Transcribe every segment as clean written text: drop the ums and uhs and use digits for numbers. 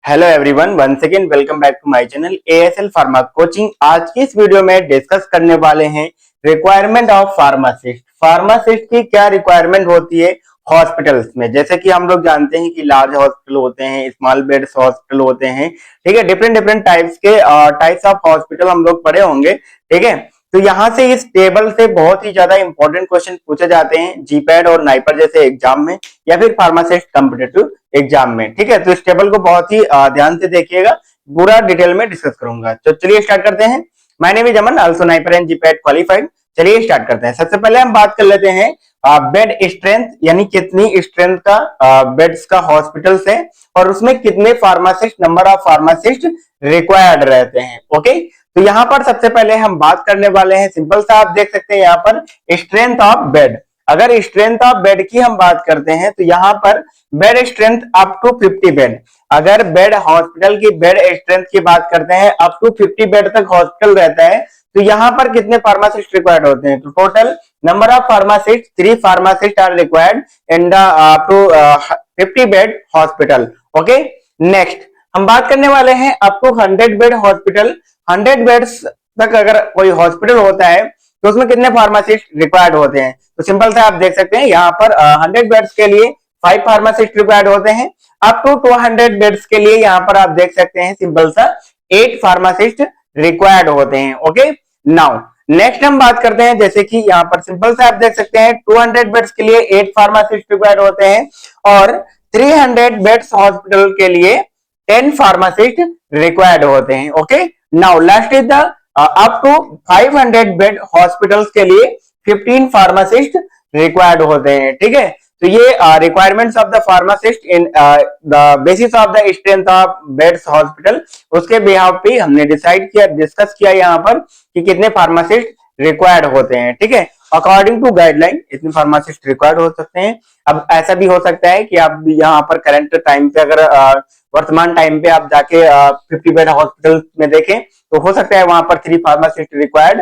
Hello everyone, once again welcome back to my channel ASL pharma coaching. आज की इस video में discuss करने वाले हैं रिक्वायरमेंट ऑफ फार्मासिस्ट। फार्मासिस्ट की क्या रिक्वायरमेंट होती है हॉस्पिटल्स में। जैसे कि हम लोग जानते हैं कि लार्ज हॉस्पिटल होते हैं, स्मॉल बेड्स हॉस्पिटल होते हैं, ठीक है। Different different types of hospital हम लोग पढ़े होंगे, ठीक है। तो यहाँ से इस टेबल से बहुत ही ज्यादा इंपॉर्टेंट क्वेश्चन पूछे जाते हैं जीपैट और नाइपर जैसे एग्जाम में, या फिर फार्मासिस्ट कॉम्पिटिटिव एग्जाम में, ठीक है। तो इस टेबल को बहुत ही ध्यान से देखिएगा, पूरा डिटेल में डिस्कस करूंगा। तो चलिए स्टार्ट करते हैं। My name is Aman, also NIPER and GPAT qualified. चलिए स्टार्ट करते हैं। सबसे पहले हम बात कर लेते हैं बेड स्ट्रेंथ, यानी कितनी स्ट्रेंथ का बेड्स का हॉस्पिटल है और उसमें कितने pharmacist, number of pharmacist required रहते हैं। ओके, तो यहाँ पर सबसे पहले हम बात करने वाले हैं, सिंपल सा आप देख सकते हैं यहाँ पर स्ट्रेंथ ऑफ बेड। अगर स्ट्रेंथ ऑफ बेड की हम बात करते हैं तो यहाँ पर bed strength up to 50 bed. अगर बेड हॉस्पिटल की बेड स्ट्रेंथ की बात करते हैं अप टू 50 बेड तक हॉस्पिटल रहता है, तो यहाँ पर कितने फार्मासिस्ट रिक्वायर्ड होते हैं। तो total number of pharmacist 3 pharmacist are required in the up to 50 bed hospital. Okay, next हम बात करने वाले हैं up to 100 bed hospital. 100 beds तक अगर कोई हॉस्पिटल होता है तो उसमें कितने फार्मासिस्ट रिक्वायर्ड होते हैं। तो सिंपल से आप देख सकते हैं यहाँ पर 100 बेड्स के लिए 5 फार्मासिस्ट रिक्वायर्ड होते हैं। अप टू 200 बेड्स के लिए यहाँ पर आप देख सकते हैं सिंपल सा 8 फार्मासिस्ट रिक्वायर्ड होते हैं। ओके, नाउ नेक्स्ट हम बात करते हैं, जैसे कि यहाँ पर सिंपल से आप देख सकते हैं 200 बेड्स के लिए 8 फार्मासिस्ट रिक्वायर्ड होते हैं और 300 बेड्स हॉस्पिटल के लिए 10 फार्मासिस्ट रिक्वायर्ड होते हैं। Okay, now last is the up to 500 bed hospitals के लिए 15 फार्मासिस्ट रिक्वायर्ड होते हैं, ठीक है। तो ये requirements of the pharmacist in the basis of the strength of beds hospital, उसके बिहाफ पे हमने डिसाइड किया, डिस्कस किया यहाँ पर कि कितने फार्मासिस्ट रिक्वायर्ड होते हैं, ठीक है। अकॉर्डिंग टू गाइडलाइन इतने फार्मासिस्ट रिक्वायर्ड हो सकते हैं। अब ऐसा भी हो सकता है कि आप यहाँ पर करंट टाइम पे अगर वर्तमान टाइम पे आप जाके 50 बेड हॉस्पिटल में देखें तो हो सकता है वहां पर 3 फार्मासिस्ट रिक्वायर्ड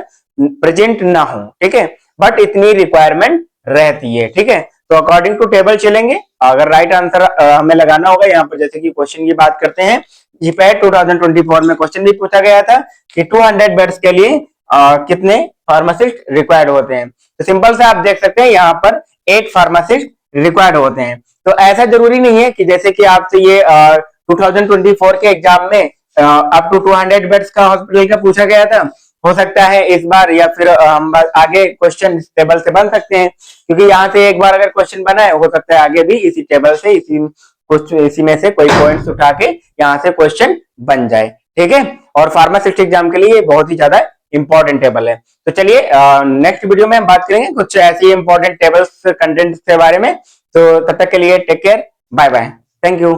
प्रेजेंट ना हो, ठीक है, बट इतनी रिक्वायरमेंट रहती है, ठीक है। तो अकॉर्डिंग टू टेबल चलेंगे। अगर राइट आंसर हमें लगाना होगा यहाँ पर, जैसे कि क्वेश्चन की बात करते हैं, जीपैट 2024 में क्वेश्चन भी पूछा गया था कि 200 बेड्स के लिए कितने फार्मासिस्ट रिक्वायर्ड होते हैं। तो सिंपल से आप देख सकते हैं यहाँ पर 8 फार्मासिस्ट रिक्वायर्ड होते हैं। तो ऐसा जरूरी नहीं है कि जैसे कि आपसे ये 2024 के एग्जाम में अप टू 200 बेड्स का हॉस्पिटल का पूछा गया था, हो सकता है इस बार या फिर हम आगे क्वेश्चन इस टेबल से बन सकते हैं, क्योंकि यहाँ से एक बार अगर क्वेश्चन बना है हो सकता है आगे भी इसी टेबल से इसी में से कोई पॉइंट्स उठा के यहाँ से क्वेश्चन बन जाए, ठीक है। और फार्मासिस्ट एग्जाम के लिए ये बहुत ही ज्यादा इंपॉर्टेंट टेबल है। तो चलिए नेक्स्ट वीडियो में हम बात करेंगे कुछ ऐसी इंपॉर्टेंट टेबल्स कंटेंट्स के बारे में। तो तब तक के लिए take care, bye bye, thank you.